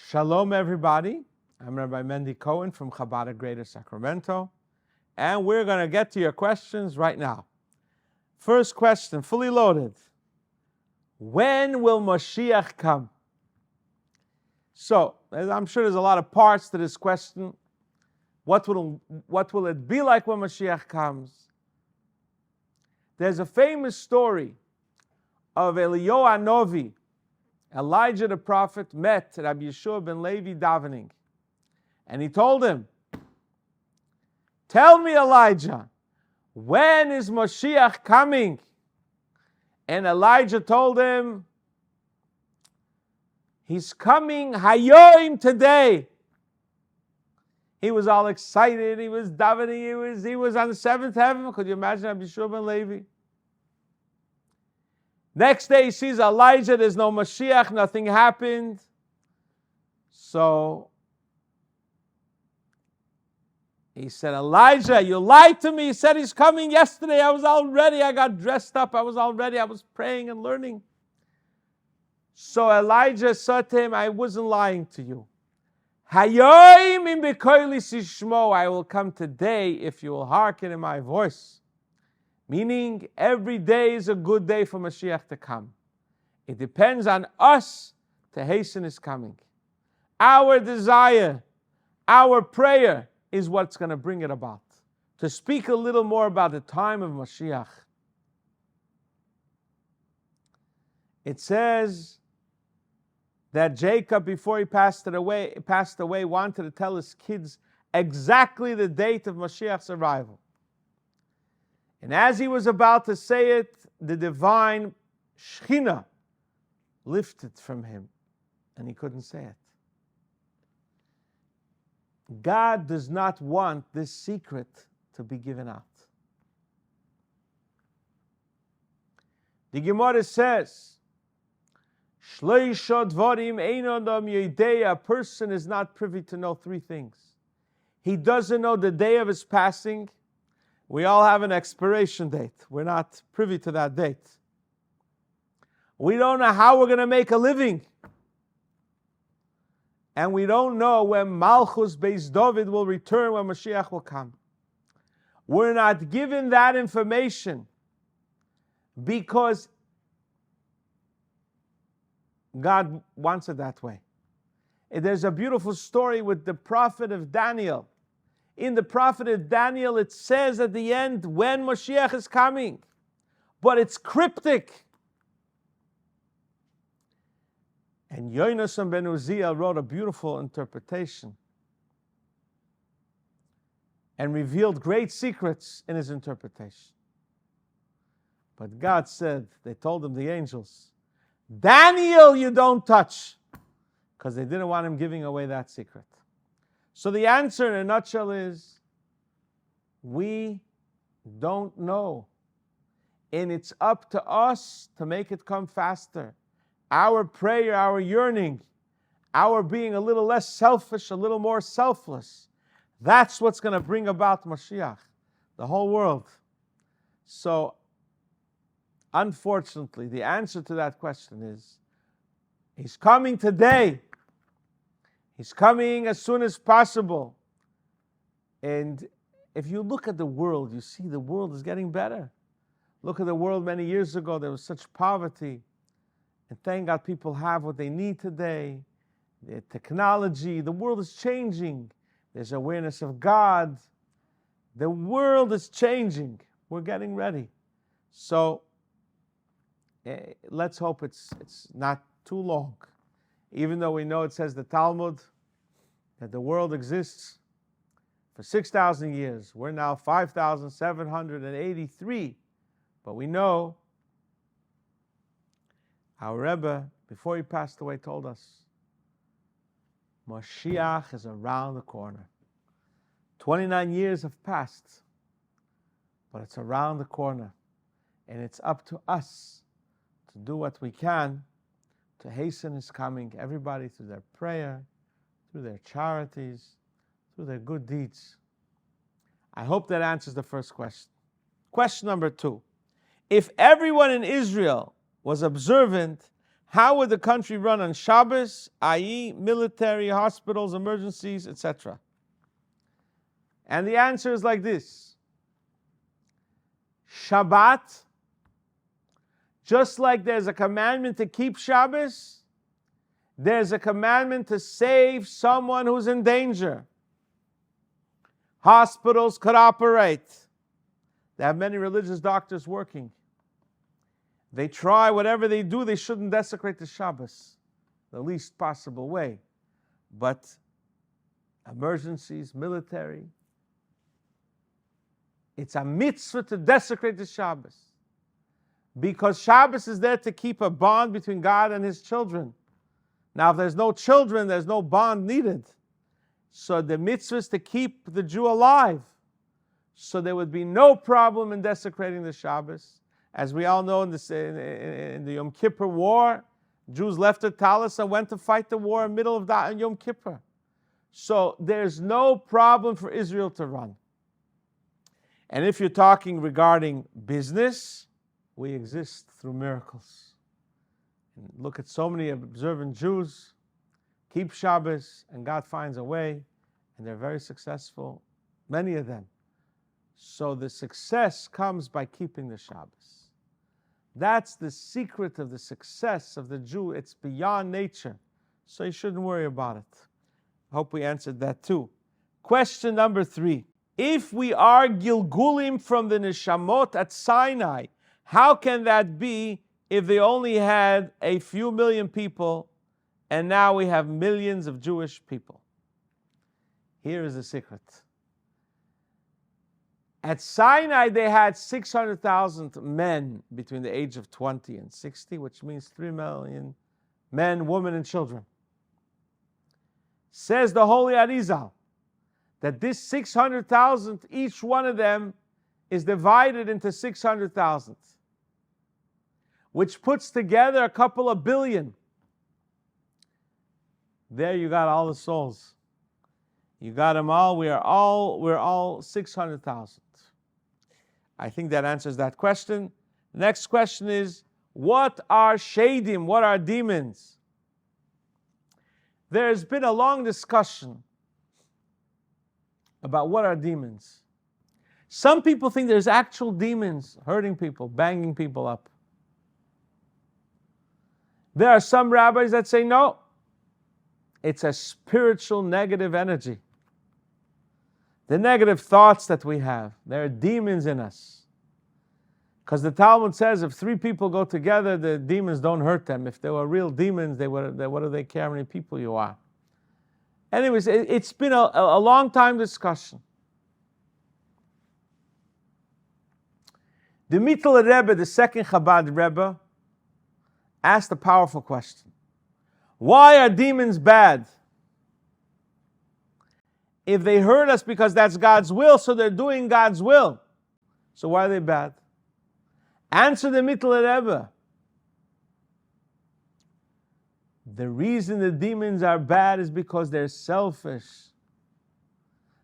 Shalom, everybody. I'm Rabbi Mendy Cohen from Chabad of Greater Sacramento, and we're going to get to your questions right now. First question, fully loaded. When will Moshiach come? So, I'm sure there's a lot of parts to this question. What will it be like when Moshiach comes? There's a famous story of Eliyahu Hanovi. Elijah the prophet met Rabbi Yeshua ben Levi davening. And he told him, "Tell me, Elijah, when is Moshiach coming?" And Elijah told him, "He's coming hayoim, today." He was all excited. He was davening. He was on the seventh heaven. Could you imagine Rabbi Yeshua ben Levi? Next day he sees Elijah. There's no Mashiach. Nothing happened. So he said, "Elijah, you lied to me. You said he's coming yesterday. I was all ready. I got dressed up. I was all ready. I was praying and learning." So Elijah said to him, "I wasn't lying to you. Hayoim im bekoili sishmo. I will come today if you will hearken in my voice." Meaning, every day is a good day for Mashiach to come. It depends on us to hasten his coming. Our desire, our prayer is what's going to bring it about. To speak a little more about the time of Mashiach. It says that Jacob, before he passed away, wanted to tell his kids exactly the date of Mashiach's arrival. And as he was about to say it, the divine Shekhinah lifted from him, and he couldn't say it. God does not want this secret to be given out. The Gemara says, "Shleisha dvarim ein adam yodea." A person is not privy to know three things. He doesn't know the day of his passing. We all have an expiration date. We're not privy to that date. We don't know how we're going to make a living. And we don't know when Malchus Beis David will return, when Mashiach will come. We're not given that information because God wants it that way. There's a beautiful story with the prophet of Daniel. In the prophet of Daniel, it says at the end when Moshiach is coming, but it's cryptic. And Yonasan ben Uziel wrote a beautiful interpretation and revealed great secrets in his interpretation. But God said, they told him, the angels, "Daniel, you don't touch," because they didn't want him giving away that secret. So the answer in a nutshell is, we don't know. And it's up to us to make it come faster. Our prayer, our yearning, our being a little less selfish, a little more selfless. That's what's going to bring about Mashiach, the whole world. So, unfortunately, the answer to that question is, he's coming today. He's coming as soon as possible. And if you look at the world, you see the world is getting better. Look at the world many years ago. There was such poverty. And thank God people have what they need today. The technology, the world is changing. There's awareness of God. The world is changing. We're getting ready. So let's hope it's not too long. Even though we know it says the Talmud that the world exists for 6,000 years. We're now 5,783. But we know our Rebbe, before he passed away, told us Moshiach is around the corner. 29 years have passed, but it's around the corner. And it's up to us to do what we can to hasten his coming, everybody through their prayer, through their charities, through their good deeds. I hope that answers the first question. Question number 2. If everyone in Israel was observant, How would the country run on Shabbos, i.e., military, hospitals, emergencies, etc.? And the answer is like this. Shabbat, just like there's a commandment to keep Shabbos, there's a commandment to save someone who's in danger. Hospitals could operate. They have many religious doctors working. They try, whatever they do, they shouldn't desecrate the Shabbos the least possible way. But emergencies, military, it's a mitzvah to desecrate the Shabbos. Because Shabbos is there to keep a bond between God and His children. Now, if there's no children, there's no bond needed. So the mitzvah is to keep the Jew alive. So there would be no problem in desecrating the Shabbos. As we all know, in the Yom Kippur War, Jews left the Talis and went to fight the war in the middle of that Yom Kippur. So there's no problem for Israel to run. And if you're talking regarding business, we exist through miracles. And look at so many observant Jews, keep Shabbos, and God finds a way, and they're very successful, many of them. So the success comes by keeping the Shabbos. That's the secret of the success of the Jew. It's beyond nature. So you shouldn't worry about it. I hope we answered that too. Question number 3. If we are gilgulim from the neshamot at Sinai, how can that be if they only had a few million people and now we have millions of Jewish people? Here is the secret. At Sinai, they had 600,000 men between the age of 20 and 60, which means 3 million men, women, and children. Says the Holy Arizal that this 600,000, each one of them is divided into 600,000, which puts together a couple of billion. There you got all the souls. You got them all. We're all 600,000. I think that answers that question. Next question is, what are shadim? What are demons? There's been a long discussion about what are demons. Some people think there's actual demons hurting people, banging people up. There are some rabbis that say no, it's a spiritual negative energy. The negative thoughts that we have, there are demons in us. Because the Talmud says if 3 people go together, the demons don't hurt them. If they were real demons, what do they care how many people you are? Anyways, it's been a long time discussion. The Mittel Rebbe, the second Chabad Rebbe, asked a powerful question. Why are demons bad? If they hurt us because that's God's will, so they're doing God's will. So why are they bad? Answer the Mittel Rebbe. The reason the demons are bad is because they're selfish.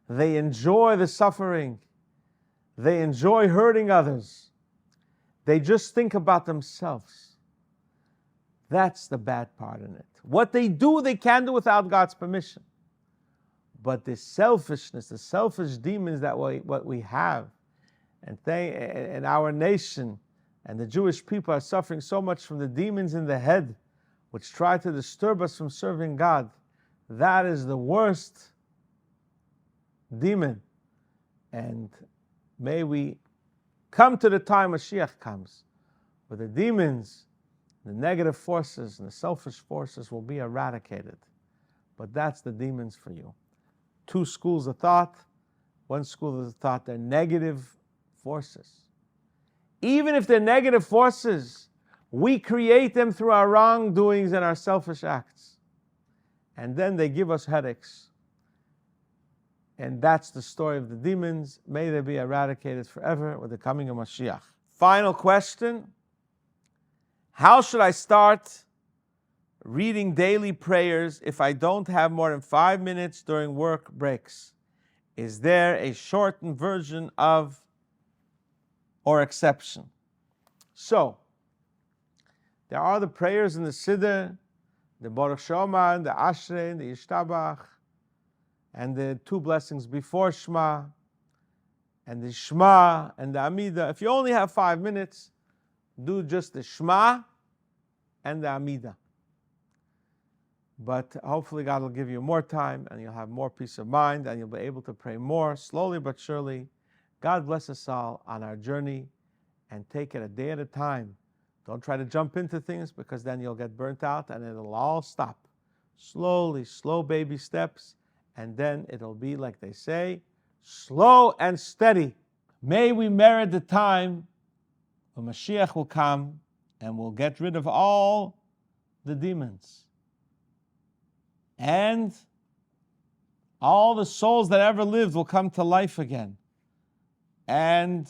They enjoy the suffering. They enjoy hurting others. They just think about themselves. That's the bad part in it. What they do, they can do without God's permission. But the selfishness, the selfish demons that what we have, and our nation and the Jewish people are suffering so much from the demons in the head, which try to disturb us from serving God. That is the worst demon. And may we come to the time Mashiach comes, where the demons, the negative forces, and the selfish forces will be eradicated. But that's the demons for you. 2 schools of thought. One school of thought, they're negative forces. Even if they're negative forces, we create them through our wrongdoings and our selfish acts. And then they give us headaches. And that's the story of the demons. May they be eradicated forever with the coming of Mashiach. Final question. How should I start reading daily prayers if I don't have more than 5 minutes during work breaks? Is there a shortened version or exception? So, There are the prayers in the Siddur, the Baruch Shema, and the Ashrei, and the Yishtabach, and the 2 blessings before Shema, and the Shema, and the Amidah. If you only have 5 minutes, do just the Shema and the Amidah. But hopefully God will give you more time, and you'll have more peace of mind, and you'll be able to pray more, slowly but surely. God bless us all on our journey, and take it a day at a time. Don't try to jump into things, because then you'll get burnt out and it'll all stop. Slowly, slow baby steps, and then it'll be, like they say, slow and steady. May we merit the time when Mashiach will come and will get rid of all the demons. And all the souls that ever lived will come to life again. And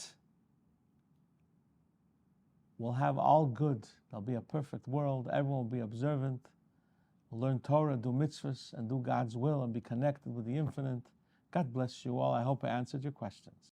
we'll have all good. There'll be a perfect world. Everyone will be observant. We'll learn Torah, do mitzvahs, and do God's will, and be connected with the infinite. God bless you all. I hope I answered your questions.